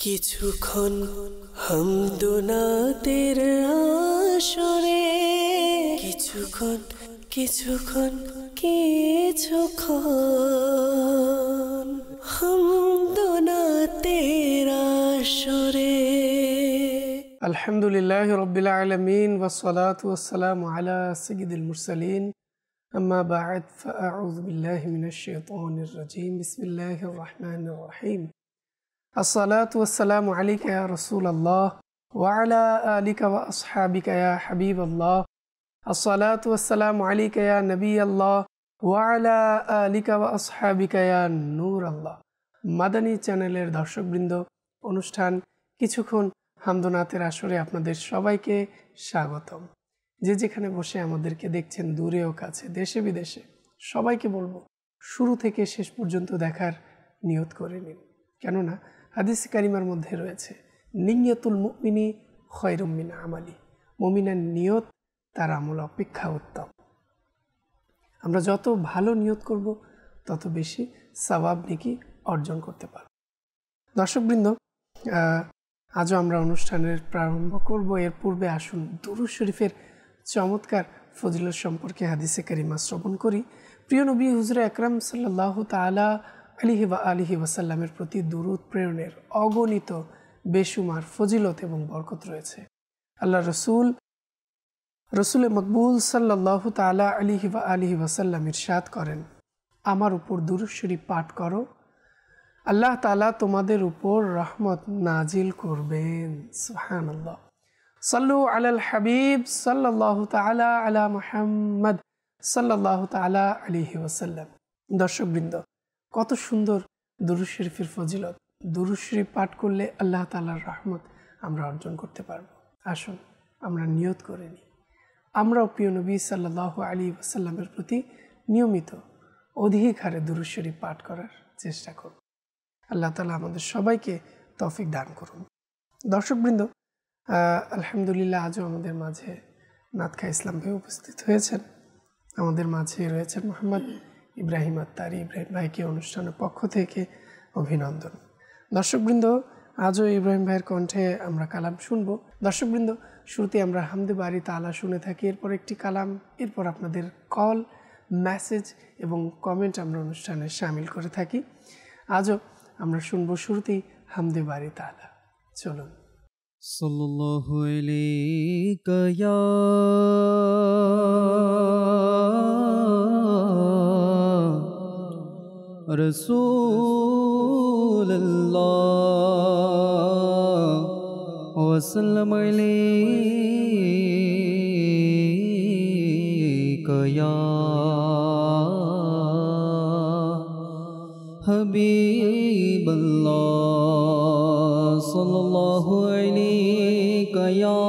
কিছুক্ষণ হামদোনাতের আসরে কিছুক্ষণ কিছুক্ষণ কিছুক্ষণ হামদোনাতের আসরে। আলহামদুলিল্লাহি রাব্বিল আলামিন ওয়াসসালাতু ওয়াসসালামু আলা সাইয়্যিদিল মুরসালিন আম্মা বা'দ ফাআউযু বিল্লাহি মিনাশ শাইতানির রাজীম বিসমিল্লাহির রাহমানির রহিম। আসসালাতু ওয়াসসালামু আলাইকা ইয়া রাসূলাল্লাহ ওয়া আলা আলিকা ওয়া আসহাবিকা ইয়া হাবিবাল্লাহ। আসসালাতু ওয়াসসালামু আলাইকা ইয়া নবিয়াল্লাহ ওয়া আলা আলিকা ওয়া আসহাবিকা ইয়া নূরাল্লাহ। মাদানী চ্যানেলের দর্শকবৃন্দ, অনুষ্ঠান কিছুক্ষণ হামদোনাতের আসরে আপনাদের সবাইকে স্বাগতম। যে যেখানে বসে আমাদেরকে দেখছেন, দূরে ও কাছে, দেশে বিদেশে, সবাইকে বলবো শুরু থেকে শেষ পর্যন্ত দেখার নিয়ত করে নিন। কেননা হাদিস কারিমার মধ্যে রয়েছে নিয়তুল মুমিনি খয়রুম মিন আমালি, মুমিনের নিয়ত তার আমল অপেক্ষা উত্তম। আমরা যত ভালো নিয়ত করব তত বেশি সওয়াব নেকি অর্জন করতে পারব। দর্শকবৃন্দ, আজও আমরা অনুষ্ঠানের প্রারম্ভ করব। এর পূর্বে আসুন দুরূদ শরীফের চমৎকার ফজিলত সম্পর্কে হাদিসে কারিমা শ্রবণ করি। প্রিয় নবী হুজুর আকরাম সাল্লাল্লাহু তাআলা আলিহি ওয়াসাল্লামের প্রতি দুরূদ প্রেরণের অগণিত বেশুমার ফজিলত এবং বরকত রয়েছে। আল্লাহ রসুল মকবুল সাল্লাল্লাহু তাআলা আলিহি ওয়াসাল্লাম ইরশাদ করেন, আমার উপর দুরূদ শরীফ পাঠ করো, আল্লাহ তাআলা তোমাদের উপর রহমত নাজিল করবেন। সুবহানাল্লাহ। সাল্লু আলাল হাবিব সাল্লাল্লাহু তাআলা আলা মুহাম্মদ সাল্লাল্লাহু তাআলা আলাইহি ওয়াসাল্লাম। দর্শকবৃন্দ, কত সুন্দর দুরূদ শরীফের ফজিলত। দুরূদ শরীফ পাঠ করলে আল্লাহ তাআলার রহমত আমরা অর্জন করতে পারব। আসুন আমরা নিয়ত করে নিই, আমরাও প্রিয় নবী সাল্লাল্লাহু আলাইহি ওয়াসাল্লামের প্রতি নিয়মিত অধিক হারে দুরূদ শরীফ পাঠ করার চেষ্টা করব। আল্লাহ তাআলা আমাদের সবাইকে তৌফিক দান করুন। দর্শকবৃন্দ, আলহামদুলিল্লাহ আজও আমাদের মাঝে নাতখা ইসলাম ভাই উপস্থিত হয়েছেন। আমাদের মাঝে রয়েছেন মোহাম্মদ ইব্রাহিম আত্তারি। ইব্রাহিম ভাইকে অনুষ্ঠানের পক্ষ থেকে অভিনন্দন। দর্শকবৃন্দ, আজও ইব্রাহিম ভাইয়ের কণ্ঠে আমরা কালাম শুনব। দর্শকবৃন্দ, শুরুতে আমরা হামদে বারি তাআলা শুনে থাকি, এরপর একটি কালাম, এরপর আপনাদের কল, মেসেজ এবং কমেন্ট আমরা অনুষ্ঠানে শামিল করে থাকি। আজও আমরা শুনবো শুরুতেই হামদে বারি তাআলা। চলুন। সাল্লাল্লাহু আলাইকা ইয়া রাসূলুল্লাহ ওয়া সাল্লাম আলাইকা ইয়া হাবিবাল্লাহ সাল্লাল্লাহু আলাইকা ইয়া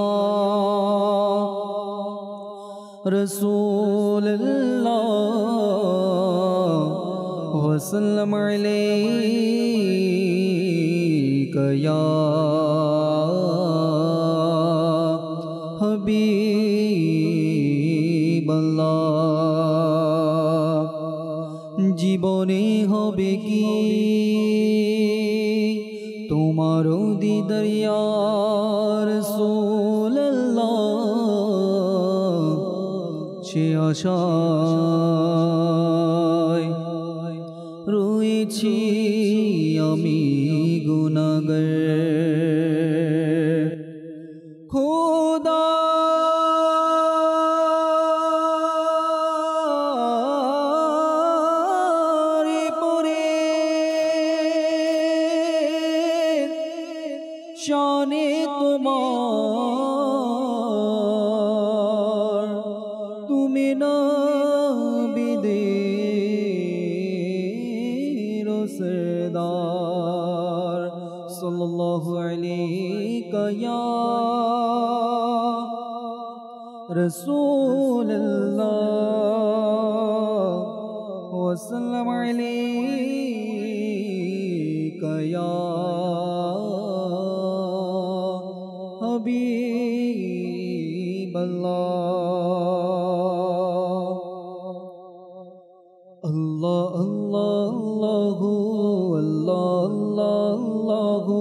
রাসূলুল্লাহ ওয়া সাল্লাম আলাইকা ইয়া হাবিবাল্লাহ। জীবনে হবে কি তোমার দিদার ইয়া রাসূলুল্লাহ, সে আশায় রয়েছি আমি গুনাহগার। খোদা শানে তোমার, তুমি নবীদের সরদার। সাল্লাল্লাহু আলাইকা ইয়া রাসূলুল্লাহ ওয়া সাল্লাম আলাইকা ইয়া হাবিবাল্লাহ। আল্লাহ আল্লাহ আল্লাহু আল্লাহ আল্লাহু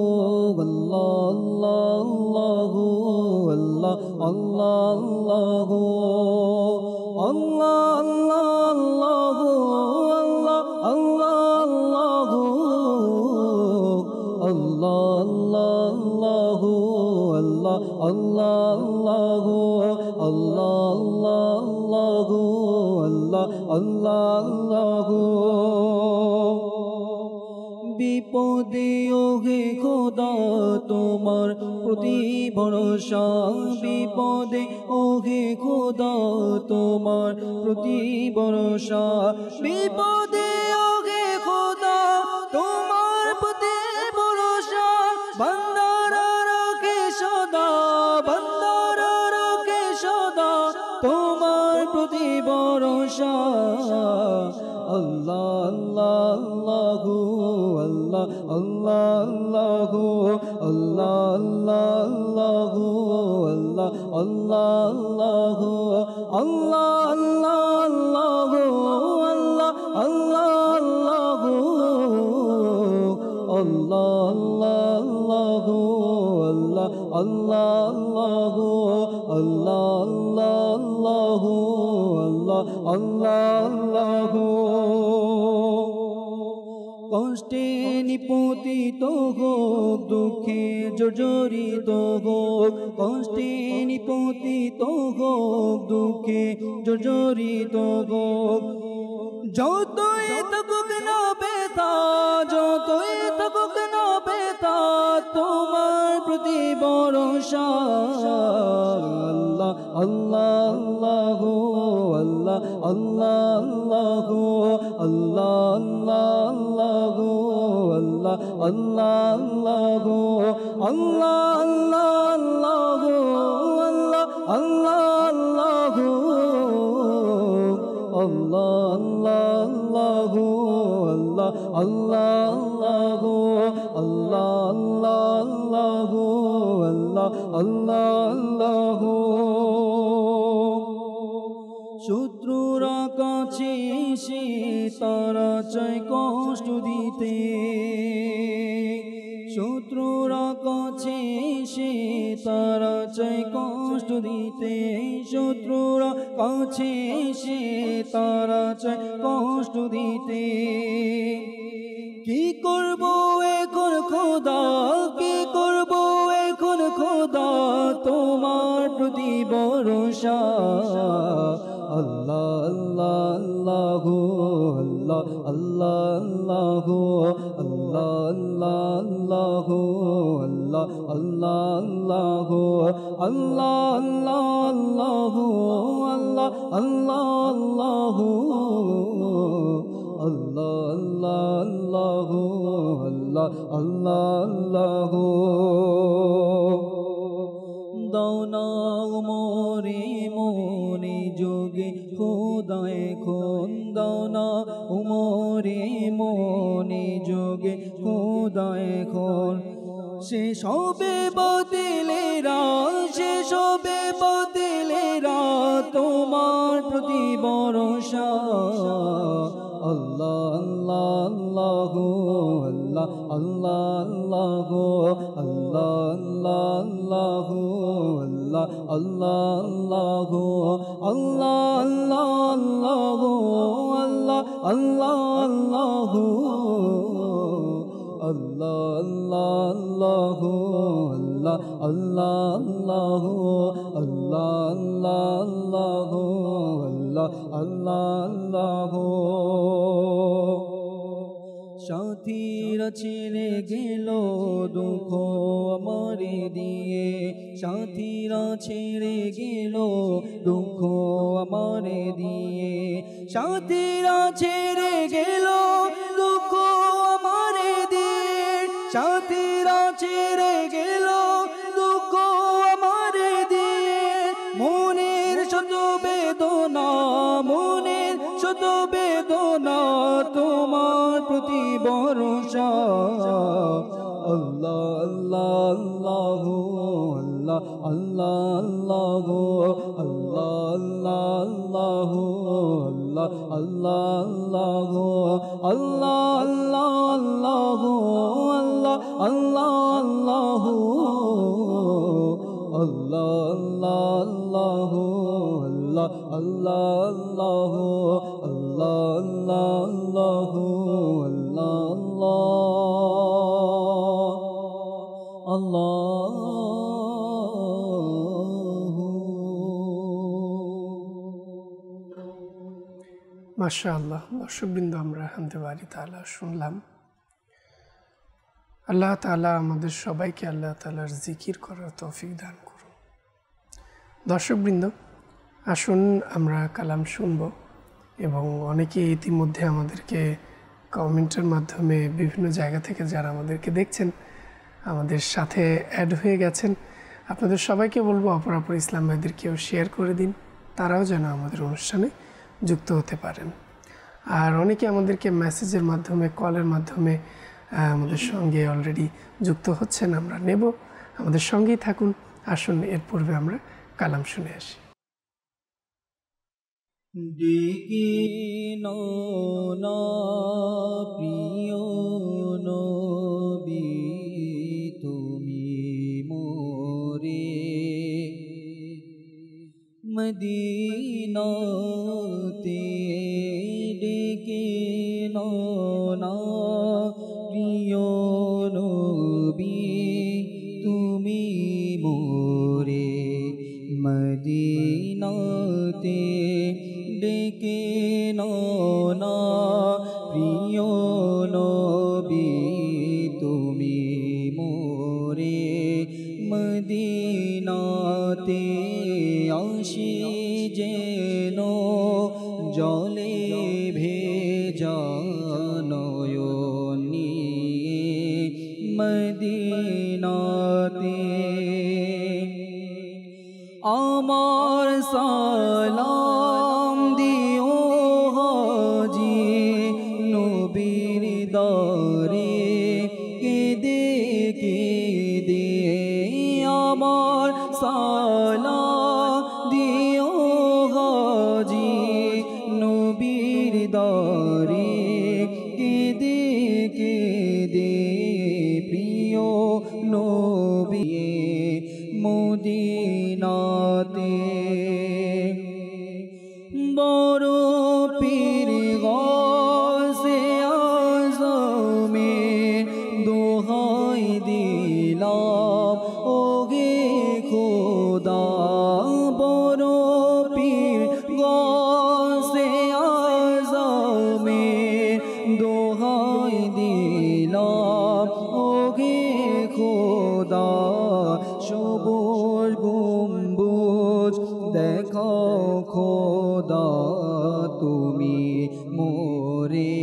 বিপদে ওহে খোদা তোমার প্রতি ভরসা বিপদে ওহে খোদা তোমার প্রতি ভরসা বিপদে ওহে খোদা তোমার প্রতি ভরসা বান্দার রাখে সদা বান্দার রাখে সদা তোমার প্রতি ভরসা আল্লাহ আল্লাহ আল্লাহ আল্লাহ আল্লাহ আল্লাহ আল্লাহ আল্লাহ আল্লাহ আল্লাহ আল্লাহ আল্লাহ কষ্টে নিপতিত হোক দুঃখে জর্জরিত হোক কষ্টে নিপতিত হোক দুঃখে জর্জরিত হোক যতই থাকুক না ব্যথা যতই থাকুক না ব্যথা তোমার প্রতি ভরসা আল্লাহ আল্লাহ আল্লাহ আল্লাহ আল্লাহ আল্লাহ আল্লাহ আল্লাহ আল্লাহ আল্লাহ শত্রুরা কাছে এসে তারা চায় কষ্ট দিতে শত্রুরা কাছে এসে তারা চায় কষ্ট দিতে শত্রুরা কাছে এসে তারা চায় কষ্ট দিতে কি করব এখন খোদা কি করব এখন খোদা তোমার প্রতি ভরসা আল্লাহ আল্লাহ আল্লাহ আল্লাহ আল্লাহ আল্লাহ আল্লাহ আল্লাহ আল্লাহ দাওনা মোরে মোরে যোগে খোদায় খন দাওনা মোরে মনে যোগে খোদায় খন সে সবে বাতিলেরা সে সবে বাতিলেরা তোমার প্রতি ভরসা আল্লাহ আল্লাহ আল্লাহ আল্লাহ আল্লাহ সাথীরা ছেড়ে গেল দুঃখ আমারে দিয়ে সাথীরা ছেড়ে গেল দুঃখ আমারে দিয়ে সাথীরা ছেড়ে গেল দুঃখ আমারে দিয়ে সাথীরা ছেড়ে গেল দুঃখ আমারে দিয়ে মনের শত বেদনা মনের শত বেদনা তোমার প্রতি ভরসা আল্লাহ আল্লাহ আল্লাহ আল্লাহ আল্লাহ আল্লাহ আল্লাহ আল্লাহ আল্লাহ আল্লাহ আল্লাহ আল্লাহ আল্লাহ আল্লাহ আল্লাহ মাশাআল্লাহ। দর্শকবৃন্দ, আমরা হামদে বারি তাআলা শুনলাম। আল্লাহ তাআলা আমাদের সবাইকে আল্লাহ তাআলার জিকির করার তৌফিক দান করুন। দর্শকবৃন্দ, আসুন আমরা কালাম শুনব এবং অনেকে ইতিমধ্যে আমাদেরকে কমেন্টের মাধ্যমে বিভিন্ন জায়গা থেকে যারা আমাদেরকে দেখছেন আমাদের সাথে অ্যাড হয়ে গেছেন। আপনাদের সবাইকে বলবো অপরাপর ইসলাম ভাইদেরকেও শেয়ার করে দিন, তারাও যেন আমাদের অনুষ্ঠানে যুক্ত হতে পারেন। আর অনেকে আমাদেরকে মেসেজের মাধ্যমে, কলের মাধ্যমে আমাদের সঙ্গে অলরেডি যুক্ত হচ্ছেন, আমরা নেব। আমাদের সঙ্গেই থাকুন। আসুন এর পূর্বে আমরা কালাম শুনে আসি। ডেকে না প্রিয় নবী তুমি মোরে মদিনাতে, ডেকে না প্রিয় নবী তুমি মোরে মদিনাতে, ডেকে না প্রিয় নবী তুমি মোরে মদিনাতে, আসি যেন জলে ভেজা নয়ন নিয়ে মদিনাতে, আমার সালাম দিও হাজি নবীর দরে, কেঁদে কেঁদে আমার সালাম দিও হাজি নবীর দরে, কেঁদে কেঁদে প্রিয় নবী মদিনাতে, বড় পীর গৌসে আজমে দোহাই দিলাম ওগে খোদা, বড় পীর গৌসে আজমে দোহাই দিলাম ওগে খোদা, সবুজ গম্বুজ দেখাও খোদা তুমি মোরে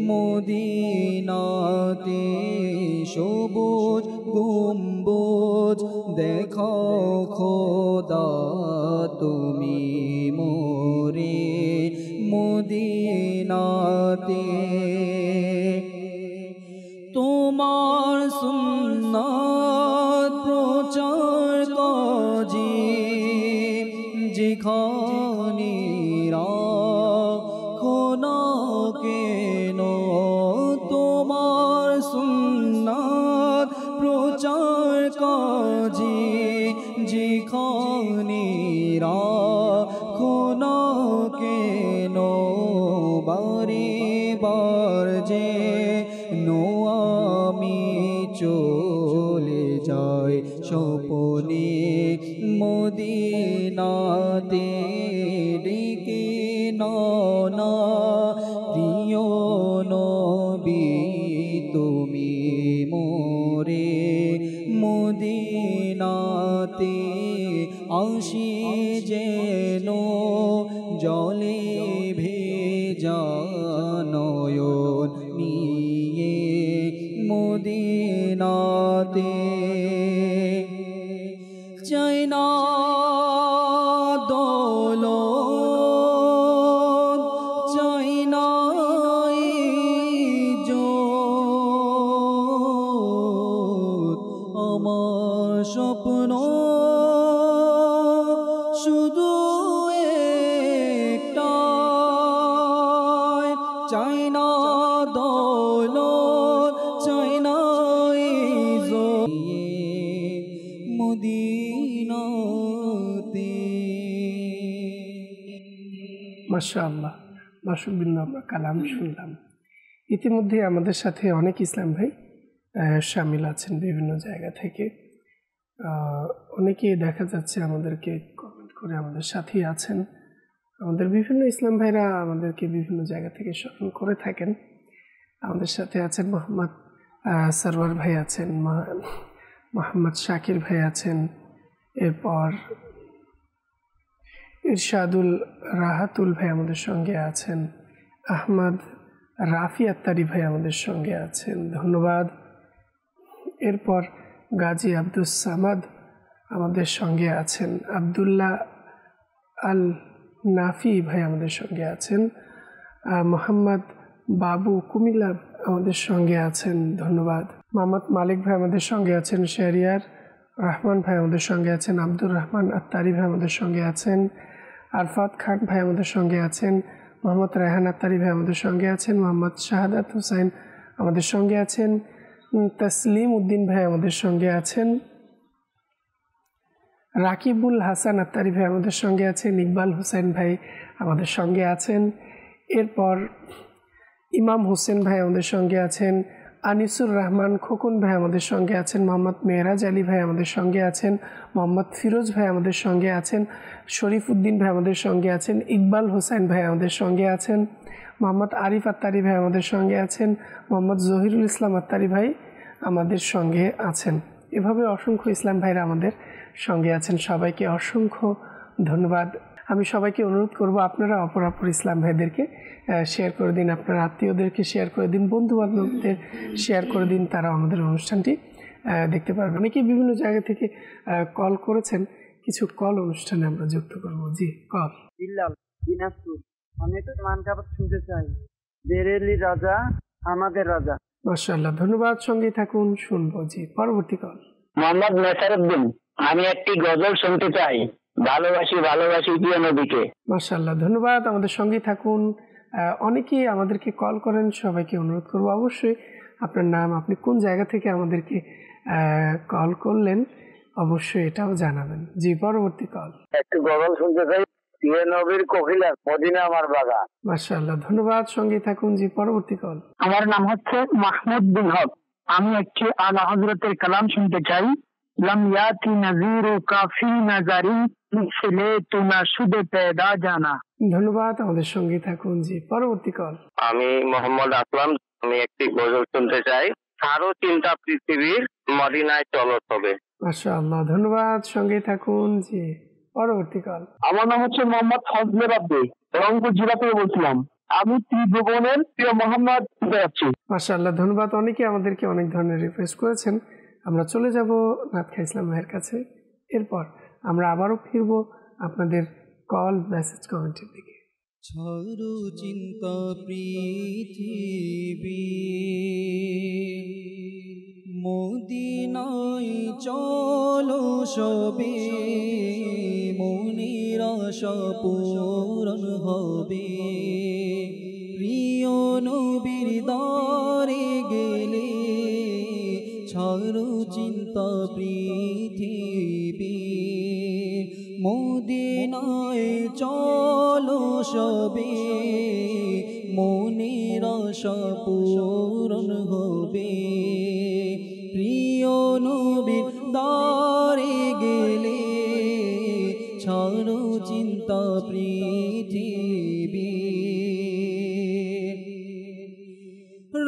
মদিনাতে, সবুজ গম্বুজ দেখাও খোদা তুমি মোরে মদিনাতে, তোমার সুন্নাত প্রচার কাজে যেখানে রাখো না কেন, তোমার সুন্নাত প্রচার কাজে যেখানে রাখো না কেন, বারে বার যে আমি চলে যাই স্বপনে মদিনাতে, ডেকে না প্রিয় নবী তুমি মোরে মদিনাতে, আসি যেন জলে ভেজা নয়ন নিয়ে মদিনাতে, চাই না দৌলত, চাই না ইজ্জত, আমার স্বপ্ন শুধু একটাই, চাই না দৌলত, চাই না মদিনাতে। মাশাআল্লাহ, দর্শকবৃন্দ, আমরা কালাম শুনলাম। ইতিমধ্যে আমাদের সাথে অনেক ইসলাম ভাই শামিল আছেন বিভিন্ন জায়গা থেকে। অনেকেই দেখা যাচ্ছে আমাদেরকে কমেন্ট করে আমাদের সাথেই আছেন। আমাদের বিভিন্ন ইসলাম ভাইরা আমাদেরকে বিভিন্ন জায়গা থেকে স্মরণ করে থাকেন। আমাদের সাথে আছেন মোহাম্মদ সরওয়ার ভাই আছেন, মোহাম্মদ শাকির ভাই আছেন, এরপর ইরশাদুল রাহাতুল ভাই আমাদের সঙ্গে আছেন, আহমদ রাফি আত্তারি ভাই আমাদের সঙ্গে আছেন, ধন্যবাদ। এরপর গাজী আব্দুস সামাদ আমাদের সঙ্গে আছেন, আবদুল্লাহ আল নাফি ভাই আমাদের সঙ্গে আছেন, মোহাম্মদ বাবু কুমিল্লা আমাদের সঙ্গে আছেন, ধন্যবাদ। মোহাম্মদ মালিক ভাই আমাদের সঙ্গে আছেন, শেরিয়ার রহমান ভাই আমাদের সঙ্গে আছেন, আব্দুর রহমান আত্তারি ভাই আমাদের সঙ্গে আছেন, আরফাত খান ভাই আমাদের সঙ্গে আছেন, মোহাম্মদ রায়হান আত্তারি ভাই আমাদের সঙ্গে আছেন, মোহাম্মদ শাহাদাত হুসাইন আমাদের সঙ্গে আছেন, তসলিম উদ্দিন ভাই আমাদের সঙ্গে আছেন, রাকিবুল হাসান আত্তারি ভাই আমাদের সঙ্গে আছেন, ইকবাল হুসাইন ভাই আমাদের সঙ্গে আছেন, এরপর ইমাম হোসেন ভাই আমাদের সঙ্গে আছেন, আনিসুর রহমান খোকন ভাই আমাদের সঙ্গে আছেন, মোহাম্মদ মেহরাজ আলী ভাই আমাদের সঙ্গে আছেন, মোহাম্মদ ফিরোজ ভাই আমাদের সঙ্গে আছেন, শরীফ উদ্দিন ভাই আমাদের সঙ্গে আছেন, ইকবাল হোসেন ভাই আমাদের সঙ্গে আছেন, মোহাম্মদ আরিফ আত্তারি ভাই আমাদের সঙ্গে আছেন, মোহাম্মদ জহিরুল ইসলাম আত্তারি ভাই আমাদের সঙ্গে আছেন। এভাবে অসংখ্য ইসলাম ভাইরা আমাদের সঙ্গে আছেন। সবাইকে অসংখ্য ধন্যবাদ। আমি সবাইকে অনুরোধ করব, আপনারা অপর ইসলাম ভাইদেরকে শেয়ার করে দিন, আপনার আত্মীয়দেরকে শেয়ার করে দিন, বন্ধুবান্ধবদের শেয়ার করে দিন, তারা আমাদের অনুষ্ঠানটি দেখতে পারবেন। অনেকেই বিভিন্ন জায়গা থেকে কল করেছেন, কিছু কল অনুষ্ঠানে আমরা যুক্ত করব। জি, কল। দিনাজপুর, আমি একটা মানকাবাত শুনতে চাই। বেরেলি রাজা আমাদের রাজা। মাশাআল্লাহ, ধন্যবাদ। সঙ্গে থাকুন, শুনবো। জি, পরবর্তী কল। মোহাম্মদ নেসারউদ্দিন, আমি একটি গজল শুনতে চাই। ভালোবাসি ভালোবাসি প্রিয় নবীকে। মাশাআল্লাহ, ধন্যবাদ। আমাদের সঙ্গে থাকুন। অনেকেই আমাদেরকে কল করেন, সবাইকে অনুরোধ করব অবশ্যই আপনার নাম, আপনি কোন জায়গা থেকে আমাদেরকে কল করলেন অবশ্যই এটাও জানাবেন। জি, পরবর্তী কল। একটি গজল শুনতে চাই। প্রিয় নবীর কফিলা, মদিনা আমার বাগান। মাশাআল্লাহ, ধন্যবাদ। সঙ্গে থাকুন। জি, পরবর্তী কল। আমার নাম হচ্ছে মাহমুদ বিন হক, আমি একটি আলা হযরতের কালাম শুনতে চাই। লাম ইয়াতি নাযীরু কাফি নাজারি মিসলে তু না শুদে পেদা জানা। ধন্যবাদ। আমাদের সঙ্গে থাকুন। জি, পরবর্তী কল। আমি মোহাম্মদ আসলাম, আমি একটি গজল শুনতে চাই। আরো চিন্তা পৃথিবীর, মদিনায় চলো তবে। মাশাআল্লাহ, ধন্যবাদ। সঙ্গে থাকুন। জি, পরবর্তী কল। আমার নাম হচ্ছে মোহাম্মদ ফজলে রাব্বি, রংপুর জেলা থেকে বলছিলাম। আমি ত্রিভুবনের প্রিয় মোহাম্মদ যাচ্ছি। মাশাআল্লাহ, ধন্যবাদ। অনেকে আমাদেরকে অনেক ধরনের রিকোয়েস্ট করেছেন। আমরা চলে যাব নাতখা ইসলাম ভাইয়ের কাছে, এরপর আমরা আবারও ফিরব আপনাদের কল, মেসেজ, কমেন্টের দিকে। ছাড়ো চিন্তা পৃথিবী, মদিনায় চলো সবে, মনের আশা পূরণ হবে। প্রিয় নবীর দ্বারে গেলে ছাড়ো চিন্তা পৃথিবী, মদিনায় চলো সবে, মনের আশা পূরণ হবে। প্রিয় নবীর দ্বারে গেলে ছাড়ো চিন্তা পৃথিবী,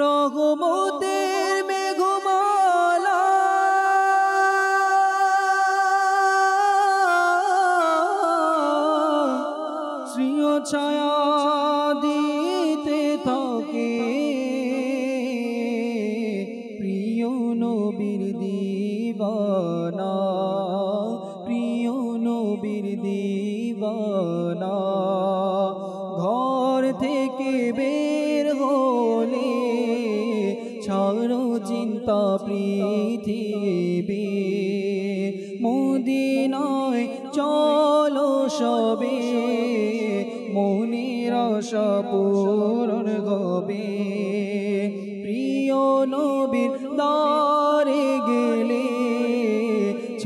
রহমতের মেঘমালা শ্রীয় ছায়া দিতে থাকে। প্রিয় নবীর দিবানা, প্রিয় নবীর দিবানা, ঘর থেকে বের হলে ছাড়ো চিন্তা পৃথিবী, মদিনায় চলো সবে, মনের আশা পূরণ হবে। প্রিয় নবীর দ্বারে গেলে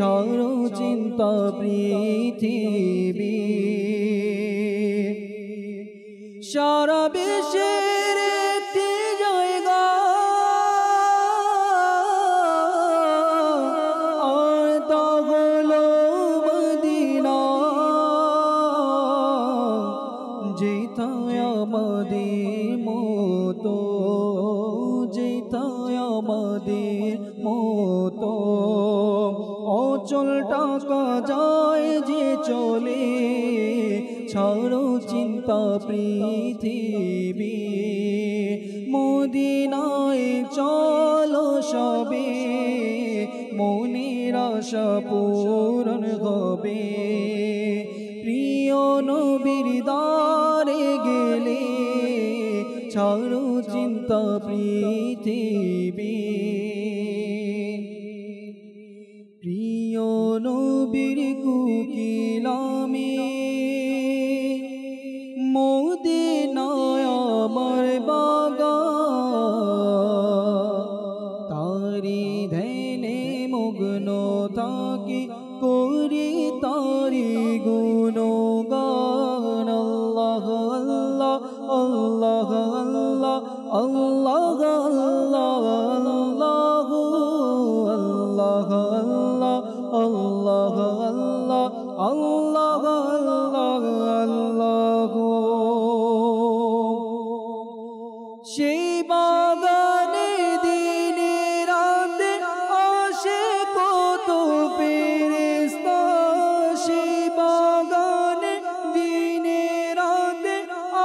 ছাড়ো চিন্তা পৃথিবী সারা বিশ্বের একটি জায়গা আর তা হলো মদিনা যেথায় আমাদের মতো যেথায় আমাদের মতো অচল টাকা যায় যে চলে ছাড়ো চিন্তা পৃথিবী মদিনায় চলো সবে মনের আশা পূরণ হবে প্রিয় নবীর দ্বারে গেলে ছাড়ো চিন্তা পৃথিবী প্রিয় নবীর কুকিলামি মদিনায় আমার বাগান তারি ধ্যানে মগ্ন থাকি করি তারি গুণগান আল্লাহ আল্লাহ আল্লাহ আল্লাহ আল্লাহ আল্লাহ আল্লাহ আল্লাহ সেই বাগানে দিনে রাতে আসে কত ফেরেশতা সেই বাগানে দিনে রাতে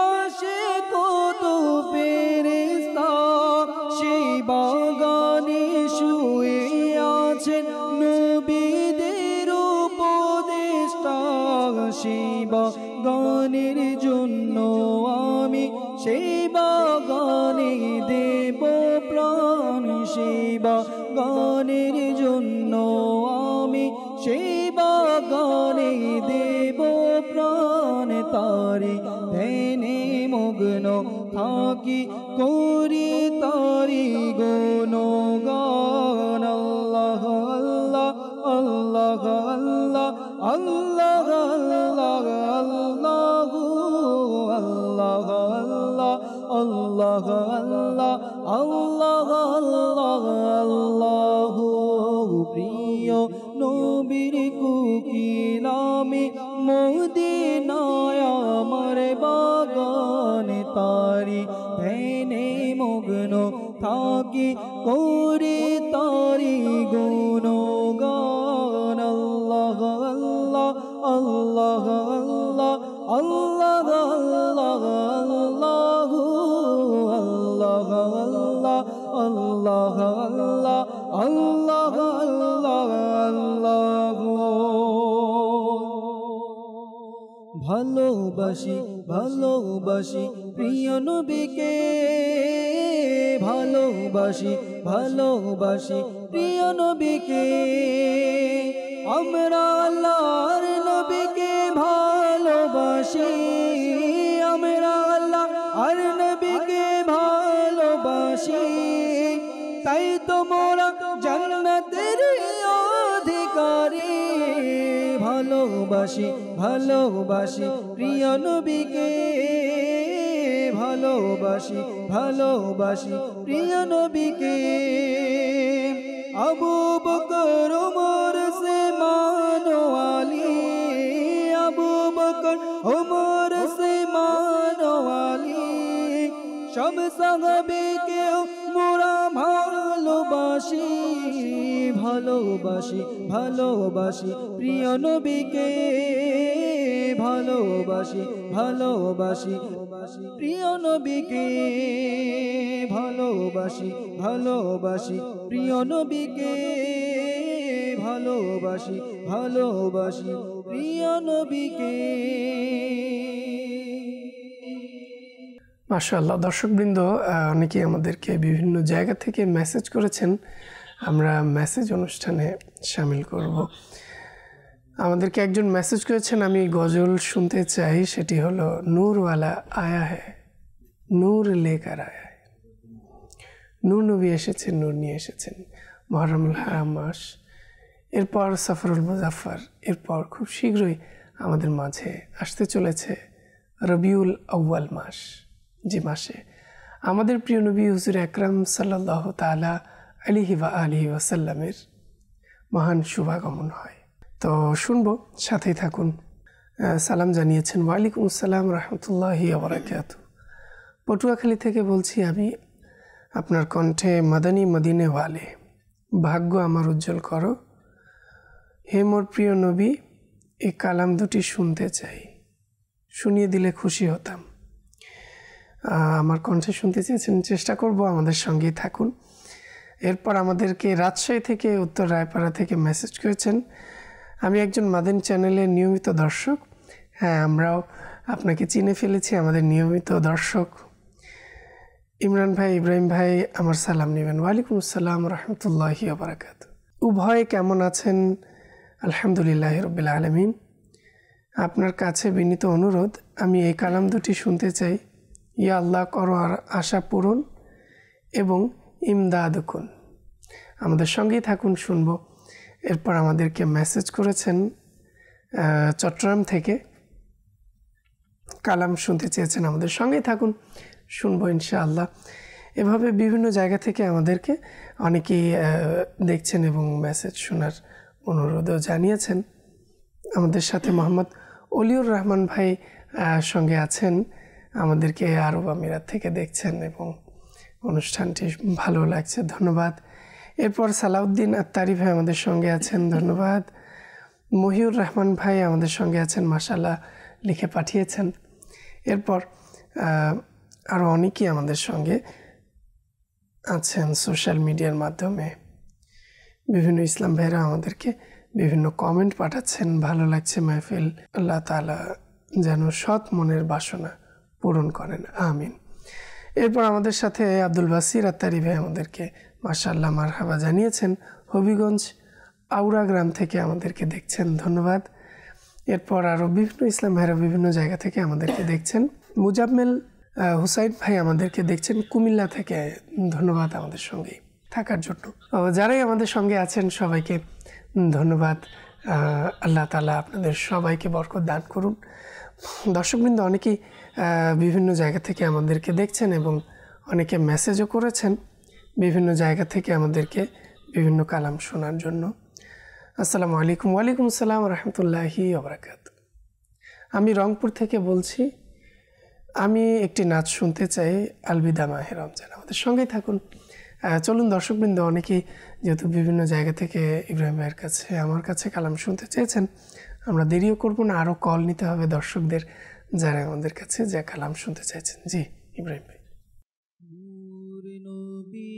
আসে কত ফেরেশতা সেই বাগানে শুয়ে আছেন নবীদের উপদেষ্টা সেই বাগানের জন্য আমি সেই বাগানে দেব প্রাণ সেই বাগানের জন্য আমি সেই বাগানে দেব প্রাণ তারি ধ্যানে মগ্ন থাকি করি তারি গুণগান আল্লাহ আল্লাহ আল্লাহ আল্লাহ আল্লাহ আল্লাহ আল্লাহ আল্লাহ আল্লাহ আল্লাহ আল্লাহ প্রিয় নবীর কুকিলামি মদিনায় আমার বাগান তারি ধ্যানে মগ্ন থাকি করি তারি গুণগান আল্লাহ আল্লাহ আল্লাহ আল্লাহ আল্লাহ আল্লাহ আল্লাহ আল্লাহ আল্লাহ আল্লাহ আল্লাহ ভালোবাসি ভালোবাসি প্রিয় নবীকে ভালোবাসি ভালোবাসি প্রিয় নবীকে আমরা আল্লাহর নবীকে ভালোবাসি আমরা আল্লাহ আর নবীকে ভালোবাসি তাই তো মোরা জান্নাতের অধিকারী ভালোবাসি ভালোবাসি প্রিয় নবীকে ভালোবাসি ভালোবাসি প্রিয় নবীকে আবু বকর ওমর সে মানো আলী আবু বকর ওমর সে মানো আলী সব সাহাবীকে মোরা ভালোবাসি ভালোবাসি ভালোবাসি প্রিয় নবীকে ভালোবাসি ভালোবাসি প্রিয় নবীকে ভালোবাসি ভালোবাসি প্রিয় নবীকে ভালোবাসি ভালোবাসি প্রিয় নবীকে মাশাআল্লাহ দর্শকবৃন্দ অনেকেই আমাদেরকে বিভিন্ন জায়গা থেকে মেসেজ করেছেন আমরা মেসেজ অনুষ্ঠানে শামিল করব আমাদেরকে একজন মেসেজ করেছেন আমি গজল শুনতে চাই সেটি হলো নূর वाला आया है নূর लेकर आया है নূর নবী এসেছেন নূর নিয়ে এসেছেন মুহররমুল হারাম মাস এরপর সফরুল মুজাফফর, এরপর খুব শীঘ্রই আমাদের মাঝে আসতে চলেছে রবিউল আউয়াল মাস, যে মাসে আমাদের প্রিয় নবী হুজুর আকরাম সাল্লাল্লাহু তাআলা আলাইহি ওয়া আলিহি ওয়াসাল্লামের মহান শুভাগমন হয়। তো শুনবো, সাথেই থাকুন। সালাম জানিয়েছেন, ওয়ালাইকুম আসসালাম রহমতুল্লাহি ওয়া বারাকাতুহু। পটুয়াখালী থেকে বলছি আমি, আপনার কণ্ঠে মাদানী মদিনে ওয়ালে, ভাগ্য আমার উজ্জ্বল করো, হে মোর প্রিয় নবী, এই কালাম দুটি শুনতে চাই, শুনিয়ে দিলে খুশি হতাম। আমার কণ্ঠে শুনতে চেয়েছেন, চেষ্টা করব, আমাদের সঙ্গেই থাকুন। এরপর আমাদেরকে রাজশাহী থেকে, উত্তর রায়পাড়া থেকে মেসেজ করেছেন, আমি একজন মাদানী চ্যানেলের নিয়মিত দর্শক। হ্যাঁ, আমরাও আপনাকে চিনে ফেলেছি, আমাদের নিয়মিত দর্শক। ইমরান ভাই, ইব্রাহিম ভাই আমার সালাম নেবেন। ওয়ালাইকুম আসসালাম রহমতুল্লাহি ওয়া বারাকাতুহু। উভয়ে কেমন আছেন? আলহামদুলিল্লাহ রাব্বিল আলামিন। আপনার কাছে বিনীত অনুরোধ, আমি এই কালাম দুটি শুনতে চাই। ইয়া আল্লাহ, করো আর আশা পূরণ এবং ইমদাদ কুন। আমাদের সঙ্গেই থাকুন, শুনব। এরপর আমাদেরকে মেসেজ করেছেন চট্টগ্রাম থেকে, কালাম শুনতে চেয়েছেন। আমাদের সঙ্গেই থাকুন, শুনবো ইনশাআল্লাহ। এভাবে বিভিন্ন জায়গা থেকে আমাদেরকে অনেকেই দেখছেন এবং মেসেজ শোনার অনুরোধও জানিয়েছেন। আমাদের সাথে মোহাম্মদ অলিউর রহমান ভাই সঙ্গে আছেন, আমাদেরকে আরব আমিরাত থেকে দেখছেন এবং অনুষ্ঠানটি ভালো লাগছে, ধন্যবাদ। এরপর সালাউদ্দিন আত্তারি ভাই আমাদের সঙ্গে আছেন, ধন্যবাদ। মহিউর রহমান ভাই আমাদের সঙ্গে আছেন, মাশাআল্লাহ লিখে পাঠিয়েছেন। এরপর আরও অনেকেই আমাদের সঙ্গে আছেন সোশ্যাল মিডিয়ার মাধ্যমে। বিভিন্ন ইসলাম ভাইরা আমাদেরকে বিভিন্ন কমেন্ট পাঠাচ্ছেন, ভালো লাগছে মাহফিল, আল্লাহ তাআলা যেন সৎ মনের বাসনা পূরণ করেন, আমিন। এরপর আমাদের সাথে আব্দুল বাসির আত্তারি ভাই আমাদেরকে মাশাআল্লাহ মারহাবা জানিয়েছেন, হবিগঞ্জ আউরা গ্রাম থেকে আমাদেরকে দেখছেন, ধন্যবাদ। এরপর আরও বিভিন্ন ইসলাম ভাইরা বিভিন্ন জায়গা থেকে আমাদেরকে দেখছেন। মুজাম্মেল হুসাইন ভাই আমাদেরকে দেখছেন কুমিল্লা থেকে, ধন্যবাদ আমাদের সঙ্গে থাকার জন্য। যারাই আমাদের সঙ্গে আছেন সবাইকে ধন্যবাদ। আল্লাহ তাআলা আপনাদের সবাইকে বরকত দান করুন। দর্শকবৃন্দ অনেকেই বিভিন্ন জায়গা থেকে আমাদেরকে দেখছেন এবং অনেকে মেসেজও করেছেন বিভিন্ন জায়গা থেকে আমাদেরকে বিভিন্ন কালাম শোনার জন্য। আসসালামু আলাইকুম। ওয়ালাইকুম আসসালাম রহমতুল্লাহি ওয়া বারাকাতুহু। আমি রংপুর থেকে বলছি, আমি একটি নাচ শুনতে চাই, আলবিদা মাহে রমজান। আমাদের সঙ্গেই থাকুন। চলুন দর্শকবৃন্দ, অনেকেই যেহেতু বিভিন্ন জায়গা থেকে ইব্রাহিম ভাইয়ের কাছে, আমার কাছে কালাম শুনতে চেয়েছেন, আমরা দেরিও করব না, আরও কল নিতে হবে দর্শকদের যারা আমাদের কাছে যে কালাম শুনতে চাইছেন। জি ইব্রাহিম ভাই। নূর নবী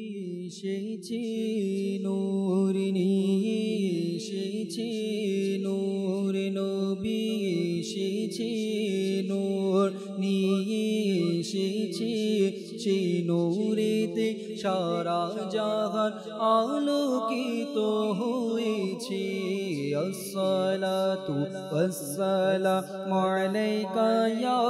এসেছে, নূর নিয়ে এসেছে, নূর নবী এসেছে, নূর নিয়ে এসেছে, সে নূরেতে সারা জাহান আলোকিত হয়েছে। আসসালাতু ওয়াসসালামু আলাইকা ইয়া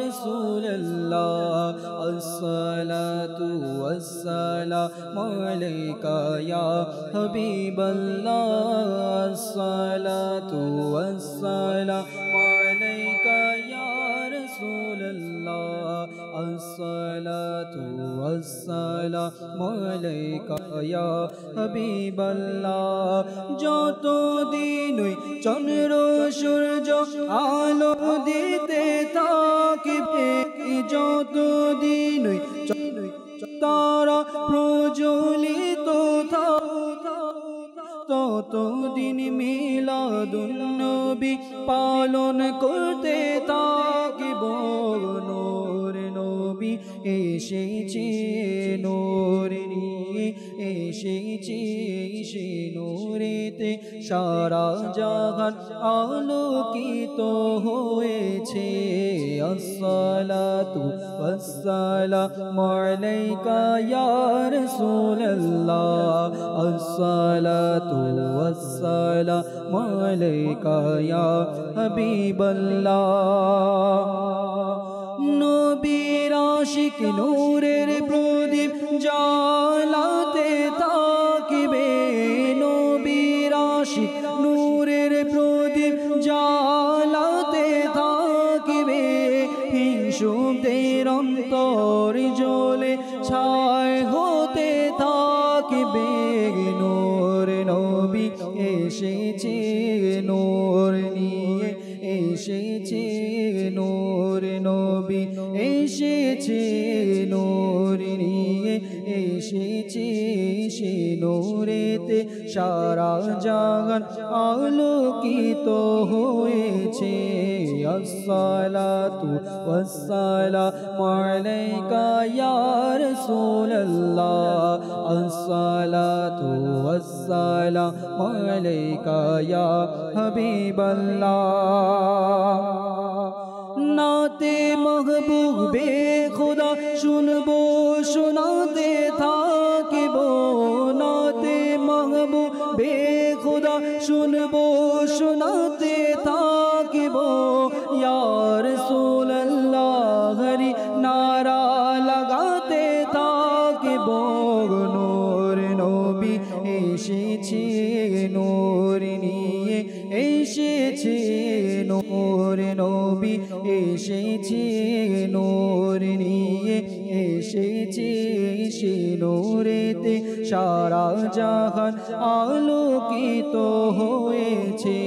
রাসূলুল্লাহ, আসসালাতু ওয়াসসালামু আলাইকা ইয়া হাবিবাল্লাহ, আসসালাতু ওয়াসসালামু আলাইকা ইয়া রাসূলুল্লাহ, আসসালাতু ওয়াসসালামু আলাইকা ইয়া হাবিবাল্লাহ। যতদিন ওই চন্দ্র সূর্য আলো দিতে থাকবে, যতদিন ওই তারা প্রজ্বলিত ততদিন মিলাদুন নবী পালন করতে থাকব। নূর নবী এসেছে, নূর নিয়ে এসেছে, সে নূরেতে সারা জাহান আলোকিত হয়েছে। আসসালাতু ওয়াসসালামু আলাইকা ইয়া রাসূলুল্লাহ, আসসালাতু ওয়াসসালামু আলাইকা ইয়া হাবিবাল্লাহ। নবীর আশিক নূরের প্রদীপ জ্বালাতে থাকিবে, নবীর আশিক জ্বালাতে থাকিবে হিংসুকদের অন্তর জ্বলে ছাই হতে থাকিবে নূর নবী এসেছে নূর নিয়ে এসেছে নূর নবী এসেছে নূর নিয়ে এসেছে সে নূরেতে সারা জাহান আলোকিত হয়েছে আসসালাতু ওয়াসসালামু আলাইকা ইয়া রাসূলুল্লাহ আসসালাতু ওয়াসসালামু আলাইকা ইয়া হাবিবাল্লাহ নাতে महबूबे खुदा শুনবো শোনাতে থাকিব নাতে महबूबे खुदा শুনবো শোনাতে থাকিব ইয়া রাসূলুল্লাহ হরি নারা লাগাতে থাকিব নূর নবী এসেছে নূর নিয়ে এসেছে নূর নবী এসেছে নূর নিয়ে এসেছে সে নূরেতে সারা জাহান আলোকিত হয়েছে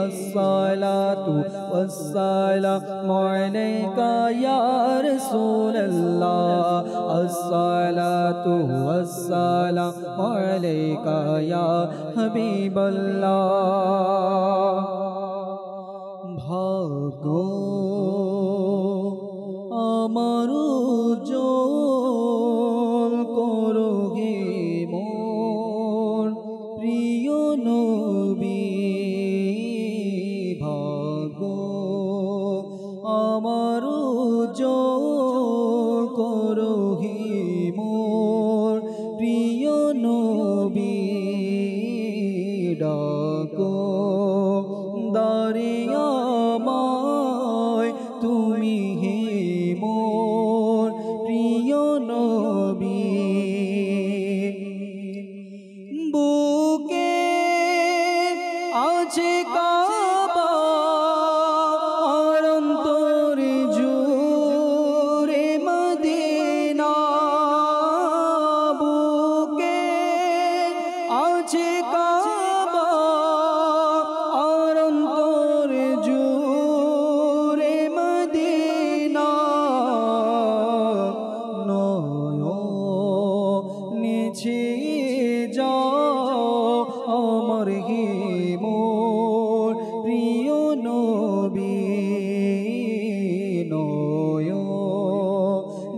আসসালাতু ওয়াসসালামু আলাইকা ইয়া রাসূলুল্লাহ আসসালাতু ওয়াসসালামু আলাইকা ইয়া হাবিবাল্লাহ ভাগ্য আমার উজ্জ্বল করো হে মোর প্রিয় নবী ভাগ্য আমার উজ্জ্বল করো হে মোর প্রিয় নবী ডাকো দারিয়ামায় তুমি হে মোর প্রিয় নবী বুকে আছে কাবা আর অন্তরে জুড়ে মদিনা বুকে আছে কাবা আর অন্তরে জুড়ে মদিনা নিছে যাও আমার হে মোর প্রিয় নবী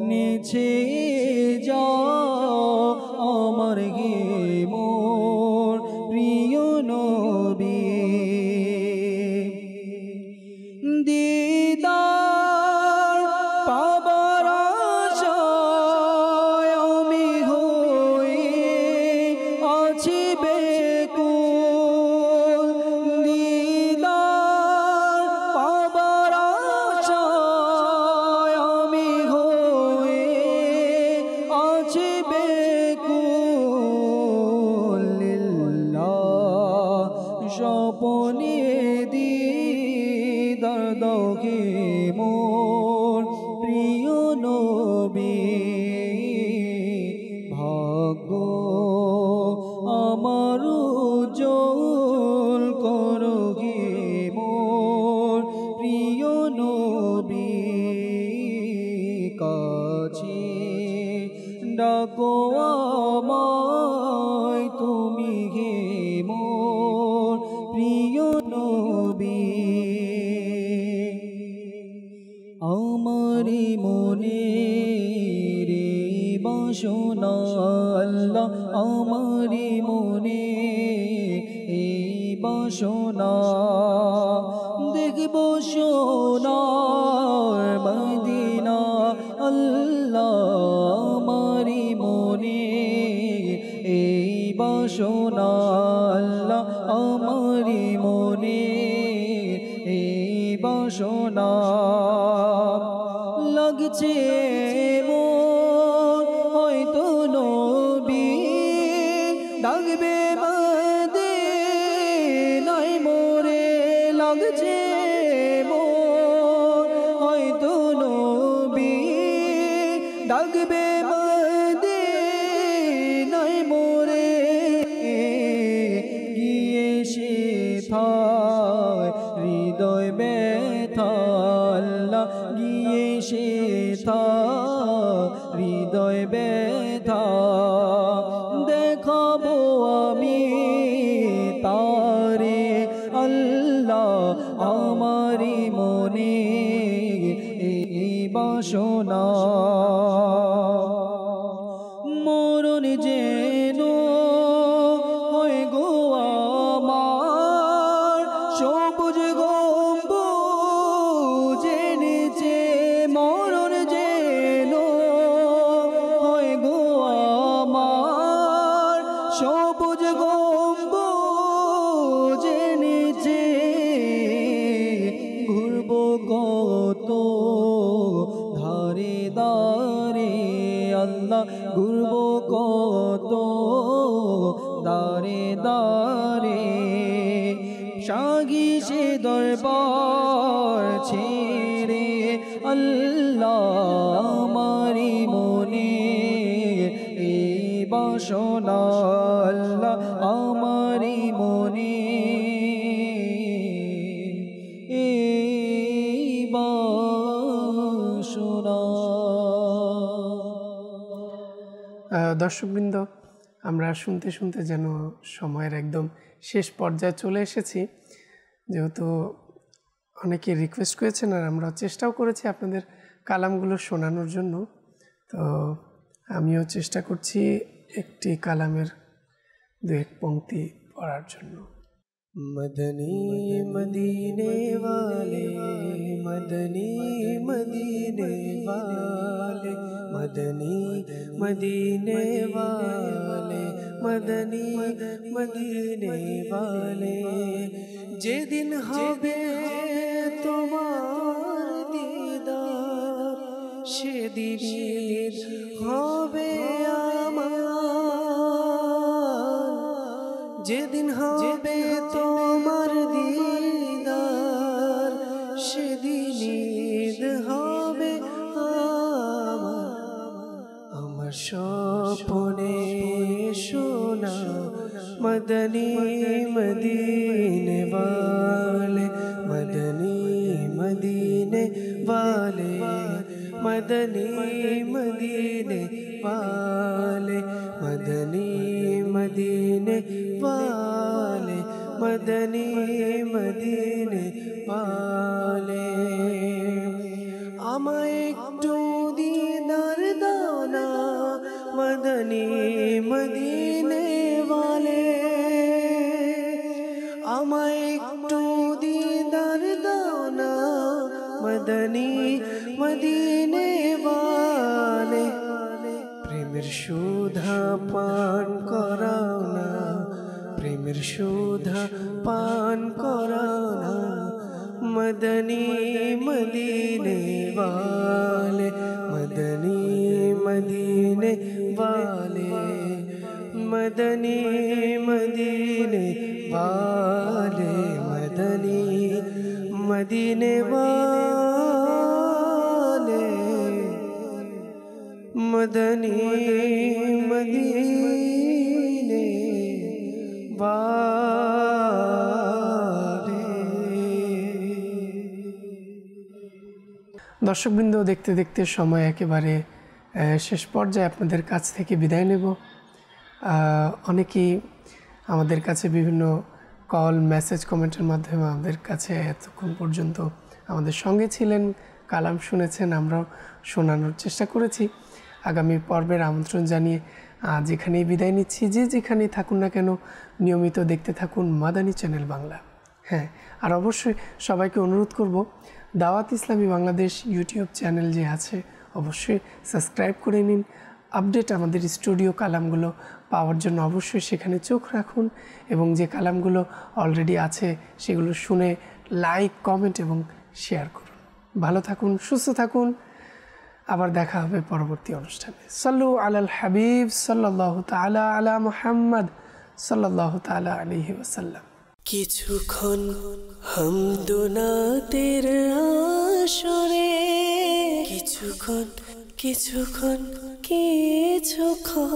নিছে যাও আমার হে মোর প্রিয় নবী দিদার পাবার আশায় আমি হয়ে আছি বেকুল দিদার পাবার আশায় আমি হয়ে আছি বেকুল লিল্লাহ স্বপনে দিদার দাও হে মোর প্রিয় নবী ভাগ্য আমার উজ্জ্বল করো হে মোর প্রিয় নবী কাছে ডাকো আমায় তুমি হে মোর প্রিয় নবী আমারি মনে রে বাসনা আল্লাহ আমারি মনে এই বাসনা দেখব সোনার মদিনা আল্লাহ আমারি মনে এই বাসনা আল্লাহ আমারি মনে এই বাসনা লাগছে মোর হয়তো নবী ডাকবে মদিনায় মোরে লাগ থায় হৃদয় ব্যথা আল্লাহ গিয়ে সে থায় হৃদয় ব্যথা দেখাবো আমি তারে আল্লাহ আমারি মনে এই বাসনা মরণ যেন হয়ে গো আমার সবুজ গম্বুজের নিচে মরণ যেন হয়ে গো আমার সবুজ গম্বুজের নিচে ঘুরবো কত ধারে দারে আল্লাহ ঘুরবো কত দারে দারে সাগি সে দরবার ছেড়ে আল্লাহ আমারি মনে এই বাসনা আল্লাহ আমারি মনে এই বাসনা। দর্শকবৃন্দ, আমরা শুনতে শুনতে যেন সময়ের একদম শেষ পর্যায়ে চলে এসেছি। যেহেতু অনেকে রিকোয়েস্ট করেছেন আর আমরা চেষ্টাও করেছি আপনাদের কালামগুলো শোনানোর জন্য, তো আমিও চেষ্টা করছি একটি কালামের দু এক পংক্তি পড়ার জন্য। মদনী মদিনে वाले मदनी मदीने वाले मदनी मदीने वाले मदनी मदीने वाले যেদিন হবে তোমার দিদার সেদিন হবে আমার, যেদিন হবে তোমার দিদার সেদিন ঈদ হবে আমার স্বপ্নে সোনা মদনী মদিনে वाले मदनी मदीने वाले मदनी मदीने वाले मदनी मदीने वाले मदनी मदीने वाले আমায় একটু দিদার দাও না মদনী মদিনে वाले আমায় একটু দিদার দাও না মদনী মদিনে वाले প্রেমের সুধা পান করাও না প্রেমের সুধা পান করাও না मदनी मदीने वाले मदनी मदीने वाले मदनी मदीने वाले मदनी मदीने वाले मदनी मदीने वाले। দর্শকবৃন্দ, দেখতে দেখতে সময় একেবারে শেষ পর্যায়ে আপনাদের কাছ থেকে বিদায় নেব। অনেকেই আমাদের কাছে বিভিন্ন কল মেসেজ কমেন্টের মাধ্যমে আমাদের কাছে এতক্ষণ পর্যন্ত আমাদের সঙ্গে ছিলেন, কালাম শুনেছেন, আমরাও শোনানোর চেষ্টা করেছি। আগামী পর্বের আমন্ত্রণ জানিয়ে আজ এখানেই বিদায় নিচ্ছি। যে যেখানেই থাকুন না কেন নিয়মিত দেখতে থাকুন মাদানী চ্যানেল বাংলা। হ্যাঁ, আর অবশ্যই সবাইকে অনুরোধ করব, দাওয়াত ইসলামী বাংলাদেশ ইউটিউব চ্যানেল যে আছে অবশ্যই সাবস্ক্রাইব করে নিন। আপডেট আমাদের স্টুডিও কালামগুলো পাওয়ার জন্য অবশ্যই সেখানে চোখ রাখুন এবং যে কালামগুলো অলরেডি আছে সেগুলো শুনে লাইক, কমেন্ট এবং শেয়ার করুন। ভালো থাকুন, সুস্থ থাকুন, আবার দেখা হবে পরবর্তী অনুষ্ঠানে। সাল্লু আলাল হাবিব সাল্লাল্লাহু তাআলা আলা মুহাম্মদ সাল্লাল্লাহু তাআলা আলাইহি ওয়াসাল্লাম। কিছুক্ষণ হামদুনাতের আসরে, কিছুক্ষণ কিছুক্ষণ কিছুক্ষণ